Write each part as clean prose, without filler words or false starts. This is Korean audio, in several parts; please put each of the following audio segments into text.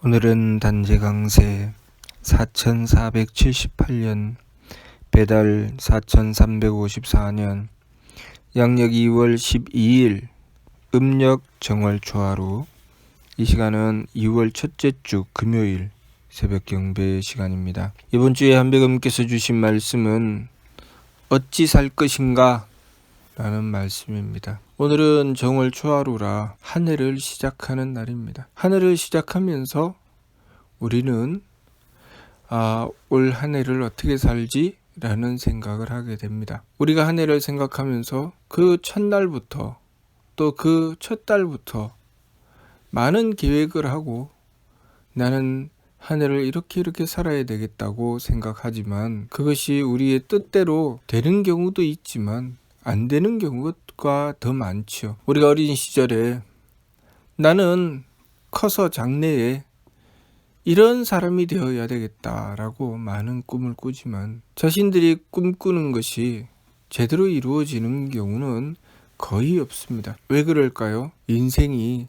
오늘은 단제 강세 4478년 배달 4354년 양력 2월 12일 음력 정월 초하루. 이 시간은 2월 첫째 주 금요일 새벽 경배 시간입니다. 이번 주에 한백음께서 주신 말씀은 어찌 살 것인가 라는 말씀입니다. 오늘은 정월 초하루라 한 해를 시작하는 날입니다. 한 해를 시작하면서 우리는 올 한 해를 어떻게 살지? 라는 생각을 하게 됩니다. 우리가 한 해를 생각하면서 그 첫날부터 또 그 첫 달부터 많은 계획을 하고 나는 한 해를 이렇게 살아야 되겠다고 생각하지만 그것이 우리의 뜻대로 되는 경우도 있지만 안 되는 경우가 더 많죠. 우리가 어린 시절에 나는 커서 장래에 이런 사람이 되어야 되겠다라고 많은 꿈을 꾸지만 자신들이 꿈꾸는 것이 제대로 이루어지는 경우는 거의 없습니다. 왜 그럴까요? 인생이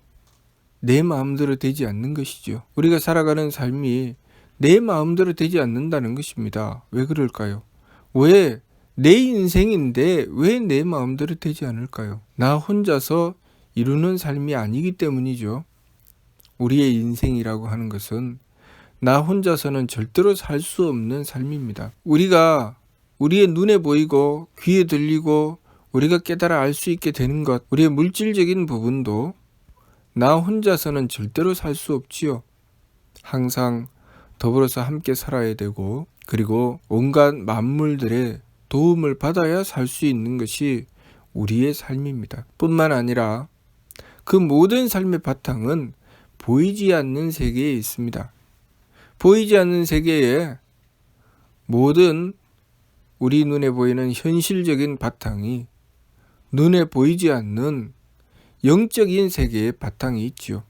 내 마음대로 되지 않는 것이죠. 우리가 살아가는 삶이 내 마음대로 되지 않는다는 것입니다. 왜 그럴까요? 왜 내 인생인데 왜 내 마음대로 되지 않을까요? 나 혼자서 이루는 삶이 아니기 때문이죠. 우리의 인생이라고 하는 것은 나 혼자서는 절대로 살 수 없는 삶입니다. 우리가 우리의 눈에 보이고 귀에 들리고 우리가 깨달아 알 수 있게 되는 것, 우리의 물질적인 부분도 나 혼자서는 절대로 살 수 없지요. 항상 더불어서 함께 살아야 되고 그리고 온갖 만물들의 도움을 받아야 살 수 있는 것이 우리의 삶입니다. 뿐만 아니라 그 모든 삶의 바탕은 보이지 않는 세계에 있습니다. 보이지 않는 세계에 모든 우리 눈에 보이는 현실적인 바탕이 눈에 보이지 않는 영적인 세계의 바탕이 있죠.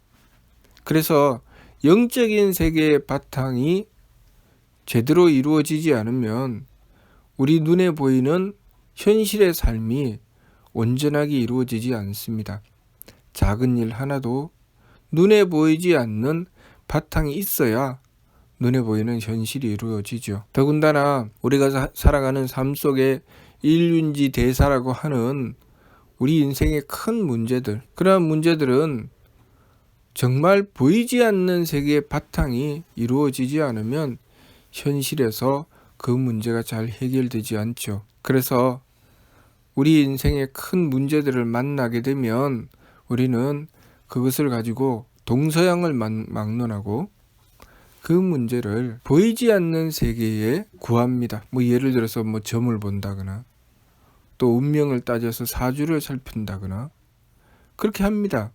그래서 영적인 세계의 바탕이 제대로 이루어지지 않으면 우리 눈에 보이는 현실의 삶이 온전하게 이루어지지 않습니다. 작은 일 하나도 눈에 보이지 않는 바탕이 있어야 눈에 보이는 현실이 이루어지죠. 더군다나 우리가 살아가는 삶 속에 일륜지 대사라고 하는 우리 인생의 큰 문제들, 그러한 문제들은 정말 보이지 않는 세계의 바탕이 이루어지지 않으면 현실에서 그 문제가 잘 해결되지 않죠. 그래서 우리 인생의 큰 문제들을 만나게 되면 우리는 그것을 가지고 동서양을 막론하고 그 문제를 보이지 않는 세계에 구합니다. 예를 들어서 점을 본다거나 또 운명을 따져서 사주를 살핀다거나 그렇게 합니다.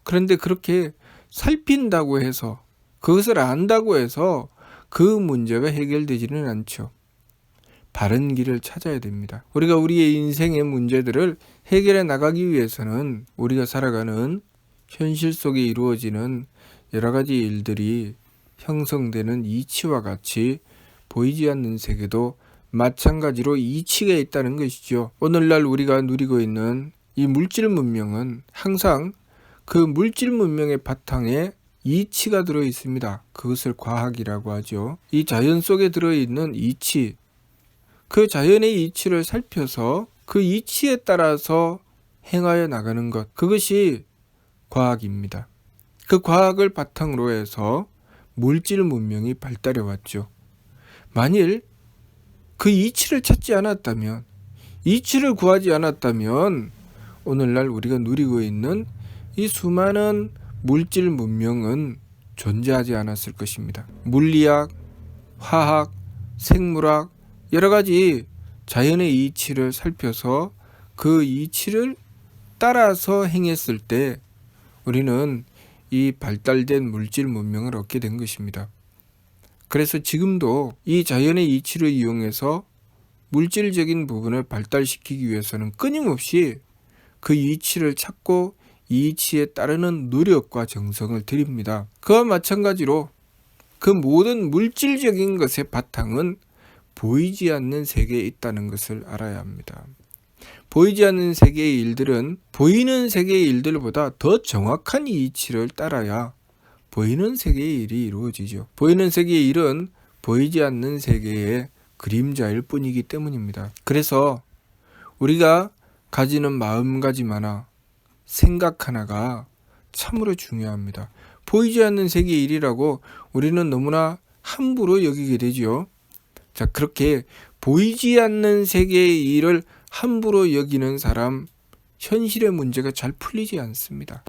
그런데 그렇게 살핀다고 해서 그것을 안다고 해서 그 문제가 해결되지는 않죠. 바른 길을 찾아야 됩니다. 우리가 우리의 인생의 문제들을 해결해 나가기 위해서는 우리가 살아가는 현실 속에 이루어지는 여러 가지 일들이 형성되는 이치와 같이 보이지 않는 세계도 마찬가지로 이치가 있다는 것이죠. 오늘날 우리가 누리고 있는 이 물질 문명은 항상 그 물질 문명의 바탕에 이치가 들어 있습니다. 그것을 과학이라고 하죠. 이 자연 속에 들어있는 이치, 그 자연의 이치를 살펴서 그 이치에 따라서 행하여 나가는 것, 그것이 과학입니다. 그 과학을 바탕으로 해서 물질 문명이 발달해 왔죠. 만일 그 이치를 찾지 않았다면, 이치를 구하지 않았다면 오늘날 우리가 누리고 있는 이 수많은 물질 문명은 존재하지 않았을 것입니다. 물리학, 화학, 생물학 여러 가지 자연의 이치를 살펴서 그 이치를 따라서 행했을 때 우리는 이 발달된 물질 문명을 얻게 된 것입니다. 그래서 지금도 이 자연의 이치를 이용해서 물질적인 부분을 발달시키기 위해서는 끊임없이 그 이치를 찾고 이 이치에 따르는 노력과 정성을 들입니다. 그와 마찬가지로 그 모든 물질적인 것의 바탕은 보이지 않는 세계에 있다는 것을 알아야 합니다. 보이지 않는 세계의 일들은 보이는 세계의 일들보다 더 정확한 이치를 따라야 보이는 세계의 일이 이루어지죠. 보이는 세계의 일은 보이지 않는 세계의 그림자일 뿐이기 때문입니다. 그래서 우리가 가지는 마음가짐 하나, 생각 하나가 참으로 중요합니다. 보이지 않는 세계의 일이라고 우리는 너무나 함부로 여기게 되지요. 자, 그렇게 보이지 않는 세계의 일을 함부로 여기는 사람, 현실의 문제가 잘 풀리지 않습니다.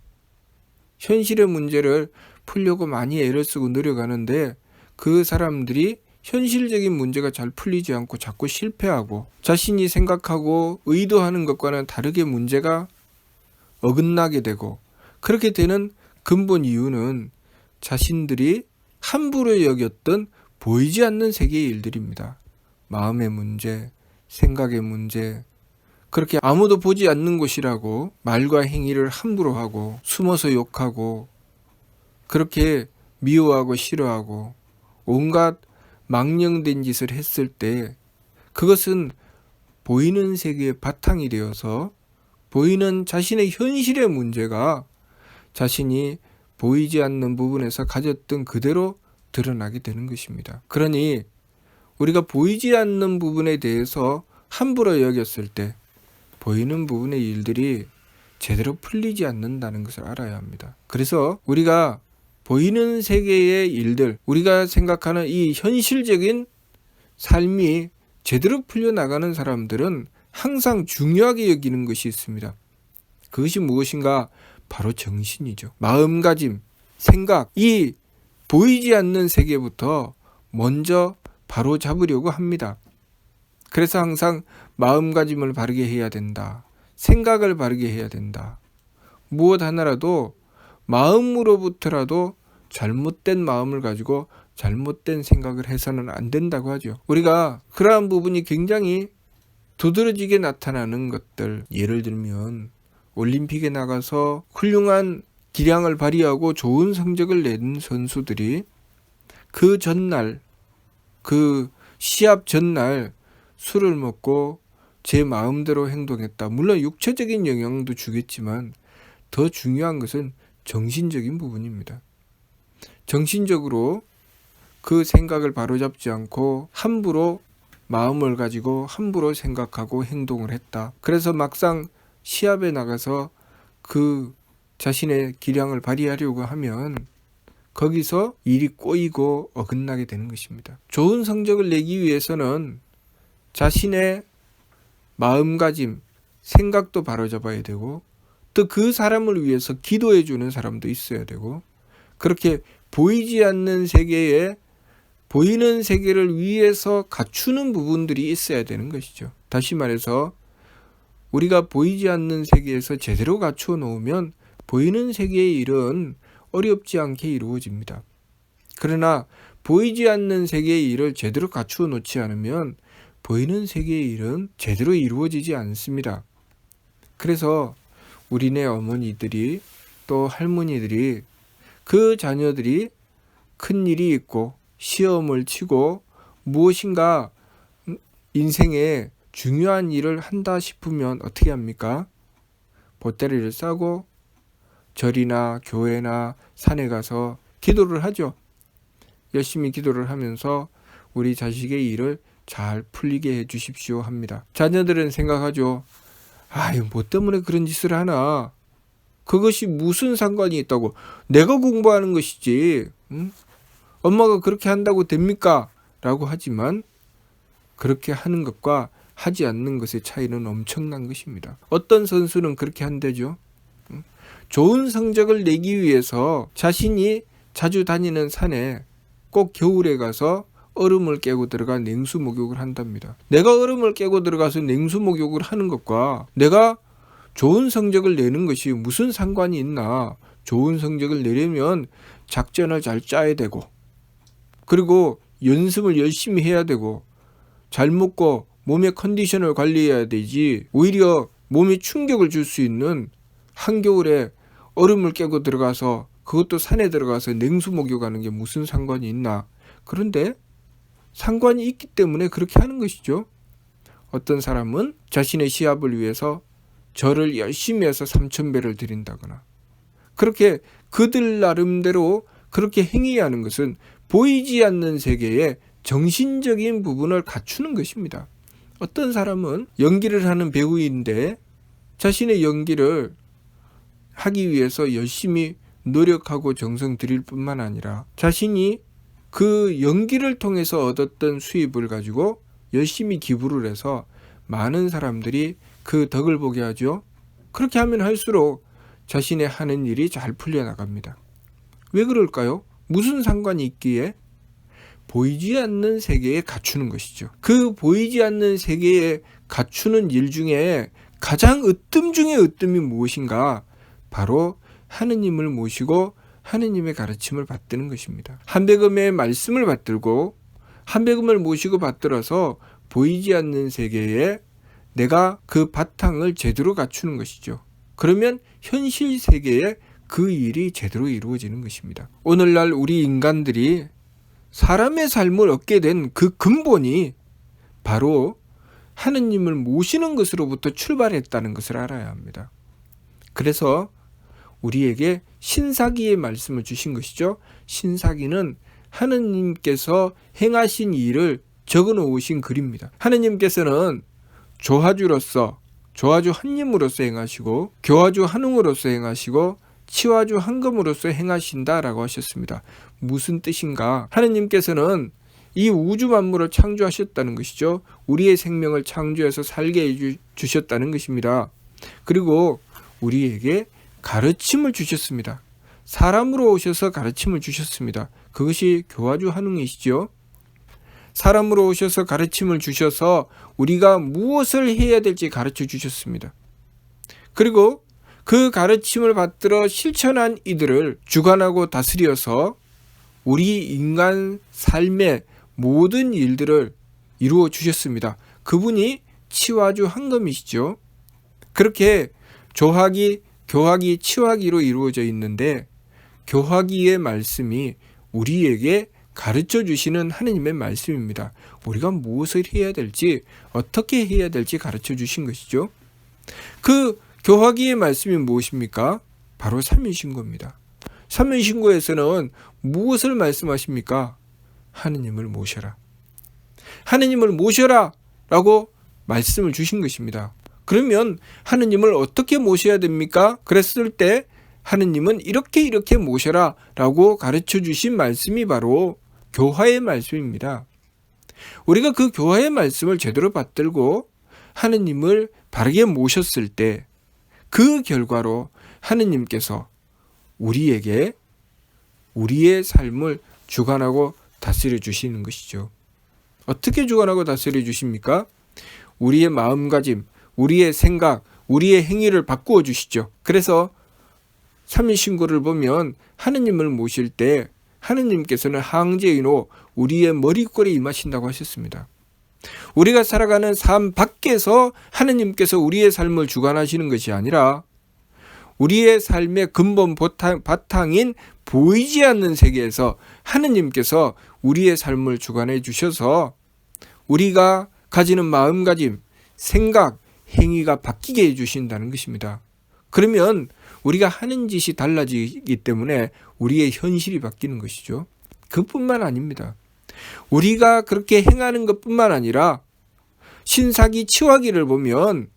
현실의 문제를 풀려고 많이 애를 쓰고 노력하는데 그 사람들이 현실적인 문제가 잘 풀리지 않고 자꾸 실패하고 자신이 생각하고 의도하는 것과는 다르게 문제가 어긋나게 되고, 그렇게 되는 근본 이유는 자신들이 함부로 여겼던 보이지 않는 세계의 일들입니다. 마음의 문제, 생각의 문제, 그렇게 아무도 보지 않는 곳이라고 말과 행위를 함부로 하고 숨어서 욕하고 그렇게 미워하고 싫어하고 온갖 망령된 짓을 했을 때 그것은 보이는 세계의 바탕이 되어서 보이는 자신의 현실의 문제가 자신이 보이지 않는 부분에서 가졌던 그대로 드러나게 되는 것입니다. 그러니 우리가 보이지 않는 부분에 대해서 함부로 여겼을 때 보이는 부분의 일들이 제대로 풀리지 않는다는 것을 알아야 합니다. 그래서 우리가 보이는 세계의 일들, 우리가 생각하는 이 현실적인 삶이 제대로 풀려나가는 사람들은 항상 중요하게 여기는 것이 있습니다. 그것이 무엇인가? 바로 정신이죠. 마음가짐, 생각, 이 보이지 않는 세계부터 먼저 바로 잡으려고 합니다. 그래서 항상 마음가짐을 바르게 해야 된다. 생각을 바르게 해야 된다. 무엇 하나라도 마음으로부터라도 잘못된 마음을 가지고 잘못된 생각을 해서는 안 된다고 하죠. 우리가 그러한 부분이 굉장히 두드러지게 나타나는 것들, 예를 들면 올림픽에 나가서 훌륭한 기량을 발휘하고 좋은 성적을 낸 선수들이 그 전날, 그 시합 전날 술을 먹고 제 마음대로 행동했다. 물론 육체적인 영향도 주겠지만 더 중요한 것은 정신적인 부분입니다. 정신적으로 그 생각을 바로잡지 않고 함부로 마음을 가지고 함부로 생각하고 행동을 했다. 그래서 막상 시합에 나가서 그 자신의 기량을 발휘하려고 하면 거기서 일이 꼬이고 어긋나게 되는 것입니다. 좋은 성적을 내기 위해서는 자신의 마음가짐, 생각도 바로잡아야 되고 또 그 사람을 위해서 기도해 주는 사람도 있어야 되고, 그렇게 보이지 않는 세계에 보이는 세계를 위해서 갖추는 부분들이 있어야 되는 것이죠. 다시 말해서 우리가 보이지 않는 세계에서 제대로 갖추어 놓으면 보이는 세계의 일은 어렵지 않게 이루어집니다. 그러나 보이지 않는 세계의 일을 제대로 갖추어 놓지 않으면 보이는 세계의 일은 제대로 이루어지지 않습니다. 그래서 우리네 어머니들이 또 할머니들이 그 자녀들이 큰 일이 있고 시험을 치고 무엇인가 인생에 중요한 일을 한다 싶으면 어떻게 합니까? 보따리를 싸고 절이나 교회나 산에 가서 기도를 하죠. 열심히 기도를 하면서 우리 자식의 일을 잘 풀리게 해 주십시오 합니다. 자녀들은 생각하죠. 아유, 뭐 때문에 그런 짓을 하나? 그것이 무슨 상관이 있다고? 내가 공부하는 것이지. 응? 엄마가 그렇게 한다고 됩니까? 라고 하지만 그렇게 하는 것과 하지 않는 것의 차이는 엄청난 것입니다. 어떤 선수는 그렇게 한대죠. 좋은 성적을 내기 위해서 자신이 자주 다니는 산에 꼭 겨울에 가서 얼음을 깨고 들어가 냉수 목욕을 한답니다. 내가 얼음을 깨고 들어가서 냉수 목욕을 하는 것과 내가 좋은 성적을 내는 것이 무슨 상관이 있나? 좋은 성적을 내려면 작전을 잘 짜야 되고, 그리고 연습을 열심히 해야 되고, 잘 먹고 몸의 컨디션을 관리해야 되지, 오히려 몸에 충격을 줄 수 있는 한겨울에 얼음을 깨고 들어가서, 그것도 산에 들어가서 냉수 목욕하는 게 무슨 상관이 있나? 그런데 상관이 있기 때문에 그렇게 하는 것이죠. 어떤 사람은 자신의 시합을 위해서 절을 열심히 해서 3000배를 드린다거나, 그렇게 그들 나름대로 그렇게 행위하는 것은 보이지 않는 세계의 정신적인 부분을 갖추는 것입니다. 어떤 사람은 연기를 하는 배우인데 자신의 연기를 하기 위해서 열심히 노력하고 정성 들일 뿐만 아니라 자신이 그 연기를 통해서 얻었던 수입을 가지고 열심히 기부를 해서 많은 사람들이 그 덕을 보게 하죠. 그렇게 하면 할수록 자신의 하는 일이 잘 풀려나갑니다. 왜 그럴까요? 무슨 상관이 있기에? 보이지 않는 세계에 갖추는 것이죠. 그 보이지 않는 세계에 갖추는 일 중에 가장 으뜸 중에 으뜸이 무엇인가? 바로 하느님을 모시고 하느님의 가르침을 받드는 것입니다. 한배금의 말씀을 받들고 한배금을 모시고 받들어서 보이지 않는 세계에 내가 그 바탕을 제대로 갖추는 것이죠. 그러면 현실 세계에 그 일이 제대로 이루어지는 것입니다. 오늘날 우리 인간들이 사람의 삶을 얻게 된 그 근본이 바로 하느님을 모시는 것으로부터 출발했다는 것을 알아야 합니다. 그래서 우리에게 신사기의 말씀을 주신 것이죠. 신사기는 하느님께서 행하신 일을 적어 놓으신 글입니다. 하느님께서는 조화주로서 조화주 한님으로서 행하시고 교화주 한웅으로서 행하시고 치화주 한금으로서 행하신다라고 하셨습니다. 무슨 뜻인가? 하느님께서는 이 우주 만물을 창조하셨다는 것이죠. 우리의 생명을 창조해서 살게 해주셨다는 것입니다. 그리고 우리에게 가르침을 주셨습니다. 사람으로 오셔서 가르침을 주셨습니다. 그것이 교화주 한웅이시죠. 사람으로 오셔서 가르침을 주셔서 우리가 무엇을 해야 될지 가르쳐 주셨습니다. 그리고 그 가르침을 받들어 실천한 이들을 주관하고 다스려서 우리 인간 삶의 모든 일들을 이루어 주셨습니다. 그분이 치화주 한금이시죠. 그렇게 조화기, 교화기, 치화기로 이루어져 있는데 교화기의 말씀이 우리에게 가르쳐 주시는 하느님의 말씀입니다. 우리가 무엇을 해야 될지 어떻게 해야 될지 가르쳐 주신 것이죠. 그 교화기의 말씀이 무엇입니까? 바로 삼위신고입니다. 삼위신고에서는 무엇을 말씀하십니까? 하느님을 모셔라. 하느님을 모셔라 라고 말씀을 주신 것입니다. 그러면 하느님을 어떻게 모셔야 됩니까? 그랬을 때 하느님은 이렇게 모셔라 라고 가르쳐 주신 말씀이 바로 교화의 말씀입니다. 우리가 그 교화의 말씀을 제대로 받들고 하느님을 바르게 모셨을 때 그 결과로 하느님께서 우리에게 우리의 삶을 주관하고 다스려 주시는 것이죠. 어떻게 주관하고 다스려 주십니까? 우리의 마음가짐, 우리의 생각, 우리의 행위를 바꾸어 주시죠. 그래서 삼위신고를 보면 하느님을 모실 때 하느님께서는 항제인호 우리의 머리꼴에 임하신다고 하셨습니다. 우리가 살아가는 삶 밖에서 하느님께서 우리의 삶을 주관하시는 것이 아니라 우리의 삶의 근본 바탕인 보이지 않는 세계에서 하느님께서 우리의 삶을 주관해 주셔서 우리가 가지는 마음가짐, 생각, 행위가 바뀌게 해주신다는 것입니다. 그러면 우리가 하는 짓이 달라지기 때문에 우리의 현실이 바뀌는 것이죠. 그뿐만 아닙니다. 우리가 그렇게 행하는 것뿐만 아니라 신사기 치화기를 보면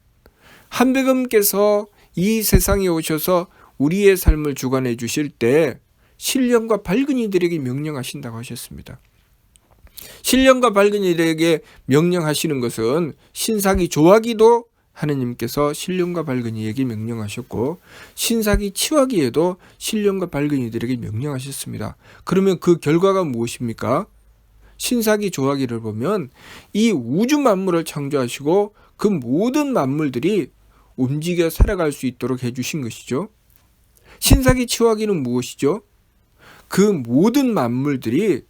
한배금께서 이 세상에 오셔서 우리의 삶을 주관해 주실 때 신령과 밝은 이들에게 명령하신다고 하셨습니다. 신령과 밝은 이들에게 명령하시는 것은 신사기 조화기도 하느님께서 신령과 밝은 이에게 명령하셨고 신사기 치화기에도 신령과 밝은 이들에게 명령하셨습니다. 그러면 그 결과가 무엇입니까? 신사기 조화기를 보면 이 우주 만물을 창조하시고 그 모든 만물들이 움직여 살아갈 수 있도록 해주신 것이죠. 신사기 치화기는 무엇이죠? 그 모든 만물들이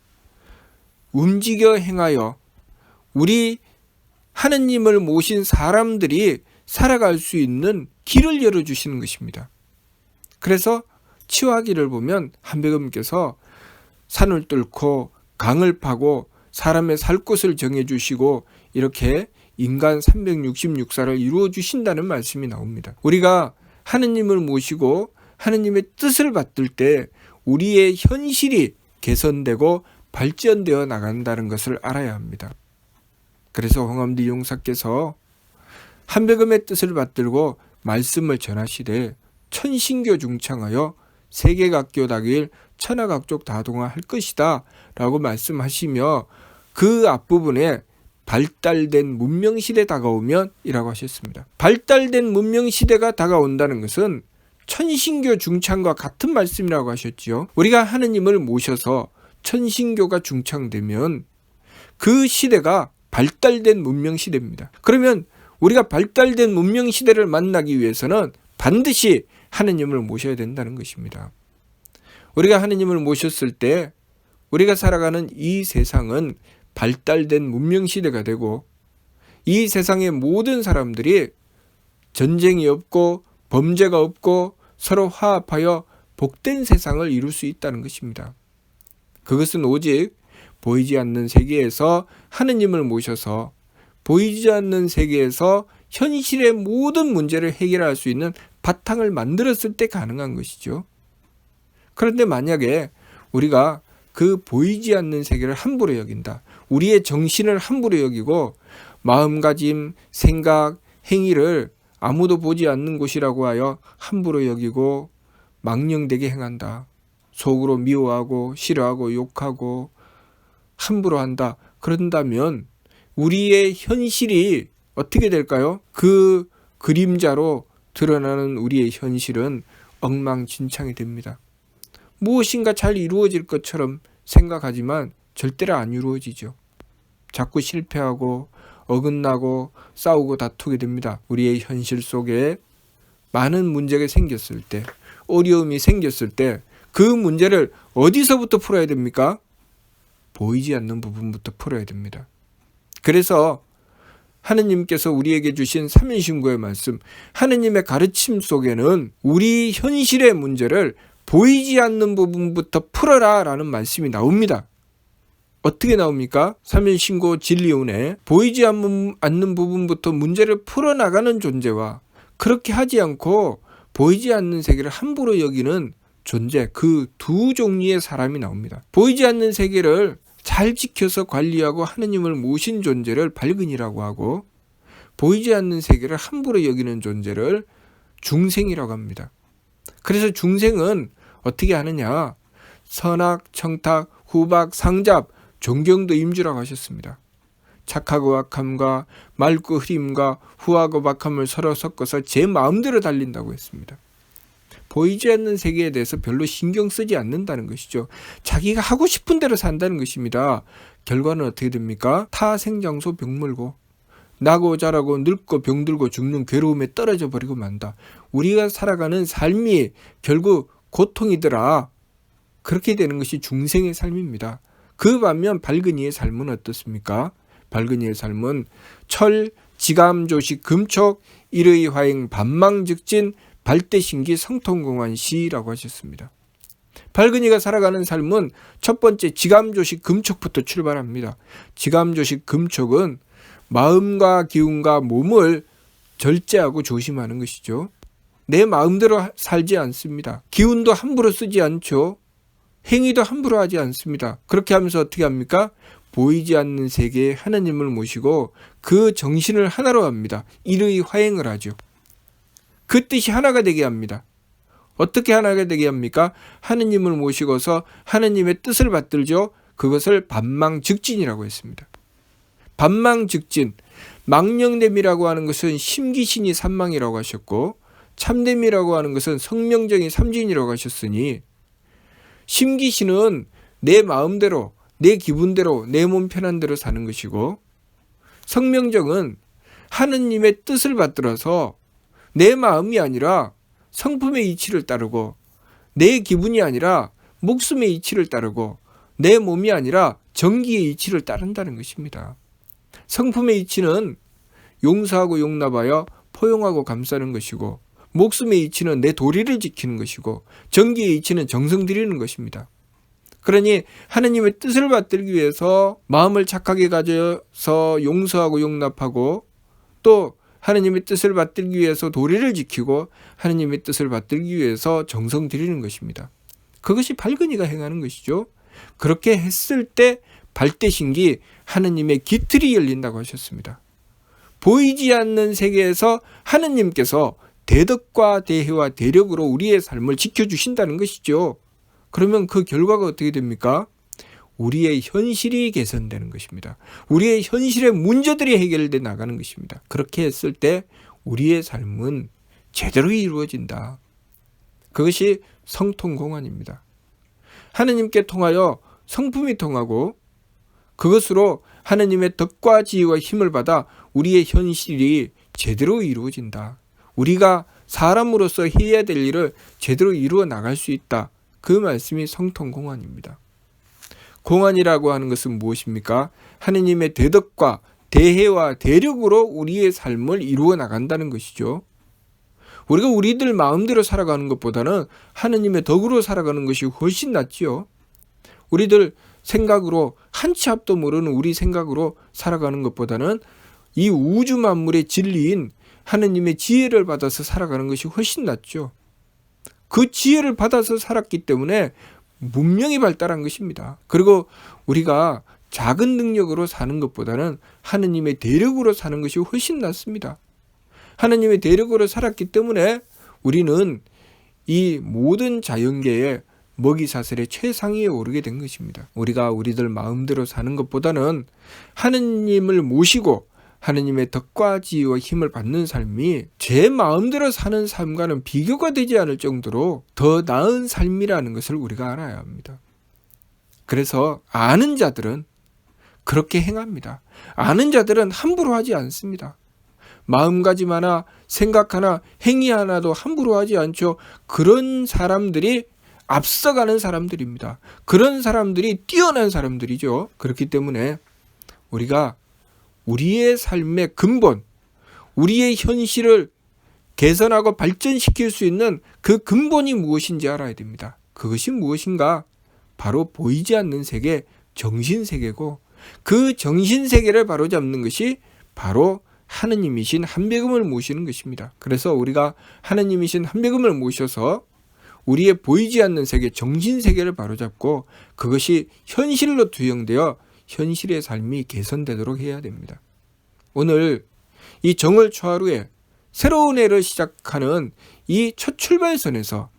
움직여 행하여 우리 하느님을 모신 사람들이 살아갈 수 있는 길을 열어주시는 것입니다. 그래서 치화기를 보면 한배금께서 산을 뚫고 강을 파고 사람의 살 곳을 정해주시고 이렇게 인간 366사를 이루어 주신다는 말씀이 나옵니다. 우리가 하느님을 모시고 하느님의 뜻을 받들 때 우리의 현실이 개선되고 발전되어 나간다는 것을 알아야 합니다. 그래서 홍암디 용사께서 한백음의 뜻을 받들고 말씀을 전하시되 천신교 중창하여 세계각교다길 천하각족 다동화할 것이다 라고 말씀하시며 그 앞부분에 발달된 문명시대 다가오면 이라고 하셨습니다. 발달된 문명시대가 다가온다는 것은 천신교 중창과 같은 말씀이라고 하셨지요. 우리가 하느님을 모셔서 천신교가 중창되면 그 시대가 발달된 문명시대입니다. 그러면 우리가 발달된 문명시대를 만나기 위해서는 반드시 하느님을 모셔야 된다는 것입니다. 우리가 하느님을 모셨을 때 우리가 살아가는 이 세상은 발달된 문명시대가 되고 이 세상의 모든 사람들이 전쟁이 없고 범죄가 없고 서로 화합하여 복된 세상을 이룰 수 있다는 것입니다. 그것은 오직 보이지 않는 세계에서 하느님을 모셔서 보이지 않는 세계에서 현실의 모든 문제를 해결할 수 있는 바탕을 만들었을 때 가능한 것이죠. 그런데 만약에 우리가 그 보이지 않는 세계를 함부로 여긴다. 우리의 정신을 함부로 여기고 마음가짐, 생각, 행위를 아무도 보지 않는 곳이라고 하여 함부로 여기고 망령되게 행한다. 속으로 미워하고 싫어하고 욕하고 함부로 한다. 그런다면 우리의 현실이 어떻게 될까요? 그 그림자로 드러나는 우리의 현실은 엉망진창이 됩니다. 무엇인가 잘 이루어질 것처럼 생각하지만 절대로 안 이루어지죠. 자꾸 실패하고 어긋나고 싸우고 다투게 됩니다. 우리의 현실 속에 많은 문제가 생겼을 때, 어려움이 생겼을 때 그 문제를 어디서부터 풀어야 됩니까? 보이지 않는 부분부터 풀어야 됩니다. 그래서 하느님께서 우리에게 주신 삼인신고의 말씀, 하느님의 가르침 속에는 우리 현실의 문제를 보이지 않는 부분부터 풀어라 라는 말씀이 나옵니다. 어떻게 나옵니까? 삼일신고 진리운에 보이지 않는 부분부터 문제를 풀어나가는 존재와 그렇게 하지 않고 보이지 않는 세계를 함부로 여기는 존재, 그 두 종류의 사람이 나옵니다. 보이지 않는 세계를 잘 지켜서 관리하고 하느님을 모신 존재를 발근이라고 하고 보이지 않는 세계를 함부로 여기는 존재를 중생이라고 합니다. 그래서 중생은 어떻게 하느냐? 선악, 청탁, 후박, 상잡, 존경도 임주라고 하셨습니다. 착하고 악함과 맑고 흐림과 후하고 박함을 서로 섞어서 제 마음대로 달린다고 했습니다. 보이지 않는 세계에 대해서 별로 신경 쓰지 않는다는 것이죠. 자기가 하고 싶은 대로 산다는 것입니다. 결과는 어떻게 됩니까? 타생장소 병물고 나고 자라고 늙고 병들고 죽는 괴로움에 떨어져 버리고 만다. 우리가 살아가는 삶이 결국 고통이더라. 그렇게 되는 것이 중생의 삶입니다. 그 반면 발근이의 삶은 어떻습니까? 발근이의 삶은 철, 지감, 조식, 금촉, 일의 화행, 반망즉진, 발대신기, 성통공한 시라고 하셨습니다. 발근이가 살아가는 삶은 첫 번째 지감, 조식, 금촉부터 출발합니다. 지감, 조식, 금촉은 마음과 기운과 몸을 절제하고 조심하는 것이죠. 내 마음대로 살지 않습니다. 기운도 함부로 쓰지 않죠. 행위도 함부로 하지 않습니다. 그렇게 하면서 어떻게 합니까? 보이지 않는 세계에 하나님을 모시고 그 정신을 하나로 합니다. 일의 화행을 하죠. 그 뜻이 하나가 되게 합니다. 어떻게 하나가 되게 합니까? 하느님을 모시고서 하느님의 뜻을 받들죠. 그것을 반망즉진이라고 했습니다. 반망즉진, 망령됨이라고 하는 것은 심기신이 삼망이라고 하셨고 참됨이라고 하는 것은 성명정이 삼진이라고 하셨으니 심기신은 내 마음대로 내 기분대로 내 몸 편한 대로 사는 것이고 성명정은 하느님의 뜻을 받들어서 내 마음이 아니라 성품의 이치를 따르고 내 기분이 아니라 목숨의 이치를 따르고 내 몸이 아니라 정기의 이치를 따른다는 것입니다. 성품의 이치는 용서하고 용납하여 포용하고 감싸는 것이고 목숨의 이치는 내 도리를 지키는 것이고 정기의 이치는 정성 들이는 것입니다. 그러니 하느님의 뜻을 받들기 위해서 마음을 착하게 가져서 용서하고 용납하고 또 하느님의 뜻을 받들기 위해서 도리를 지키고 하느님의 뜻을 받들기 위해서 정성 들이는 것입니다. 그것이 발근이가 행하는 것이죠. 그렇게 했을 때 발대신기 하느님의 깃틀이 열린다고 하셨습니다. 보이지 않는 세계에서 하느님께서 대덕과 대혜와 대력으로 우리의 삶을 지켜주신다는 것이죠. 그러면 그 결과가 어떻게 됩니까? 우리의 현실이 개선되는 것입니다. 우리의 현실의 문제들이 해결돼 나가는 것입니다. 그렇게 했을 때 우리의 삶은 제대로 이루어진다. 그것이 성통공헌입니다. 하느님께 통하여 성품이 통하고 그것으로 하느님의 덕과 지혜와 힘을 받아 우리의 현실이 제대로 이루어진다. 우리가 사람으로서 해야 될 일을 제대로 이루어 나갈 수 있다. 그 말씀이 성통공헌입니다. 공헌이라고 하는 것은 무엇입니까? 하느님의 대덕과 대혜와 대력으로 우리의 삶을 이루어 나간다는 것이죠. 우리가 우리들 마음대로 살아가는 것보다는 하느님의 덕으로 살아가는 것이 훨씬 낫지요. 우리들 생각으로 한 치 앞도 모르는 우리 생각으로 살아가는 것보다는 이 우주 만물의 진리인 하느님의 지혜를 받아서 살아가는 것이 훨씬 낫죠. 그 지혜를 받아서 살았기 때문에 문명이 발달한 것입니다. 그리고 우리가 작은 능력으로 사는 것보다는 하느님의 대력으로 사는 것이 훨씬 낫습니다. 하느님의 대력으로 살았기 때문에 우리는 이 모든 자연계의 먹이사슬의 최상위에 오르게 된 것입니다. 우리가 우리들 마음대로 사는 것보다는 하느님을 모시고 하느님의 덕과 지혜와 힘을 받는 삶이 제 마음대로 사는 삶과는 비교가 되지 않을 정도로 더 나은 삶이라는 것을 우리가 알아야 합니다. 그래서 아는 자들은 그렇게 행합니다. 아는 자들은 함부로 하지 않습니다. 마음가짐 하나, 생각 하나, 행위 하나도 함부로 하지 않죠. 그런 사람들이 앞서가는 사람들입니다. 그런 사람들이 뛰어난 사람들이죠. 그렇기 때문에 우리가 우리의 삶의 근본, 우리의 현실을 개선하고 발전시킬 수 있는 그 근본이 무엇인지 알아야 됩니다. 그것이 무엇인가? 바로 보이지 않는 세계, 정신세계고 그 정신세계를 바로잡는 것이 바로 하느님이신 한배금을 모시는 것입니다. 그래서 우리가 하느님이신 한배금을 모셔서 우리의 보이지 않는 세계, 정신세계를 바로잡고 그것이 현실로 투영되어 현실의 삶이 개선되도록 해야 됩니다. 오늘 이 정월 초하루에 새로운 해를 시작하는 이 첫 출발선에서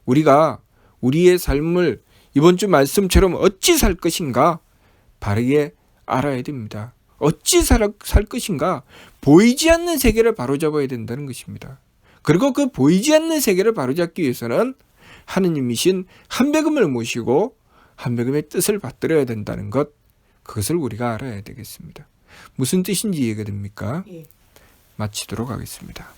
우리가 우리의 삶을 이번 주 말씀처럼 어찌 살 것인가 바르게 알아야 됩니다. 어찌 살 것인가? 보이지 않는 세계를 바로잡아야 된다는 것입니다. 그리고 그 보이지 않는 세계를 바로잡기 위해서는 하느님이신 한배금을 모시고 한배금의 뜻을 받들어야 된다는 것, 그것을 우리가 알아야 되겠습니다. 무슨 뜻인지 이해가 됩니까? 마치도록 하겠습니다.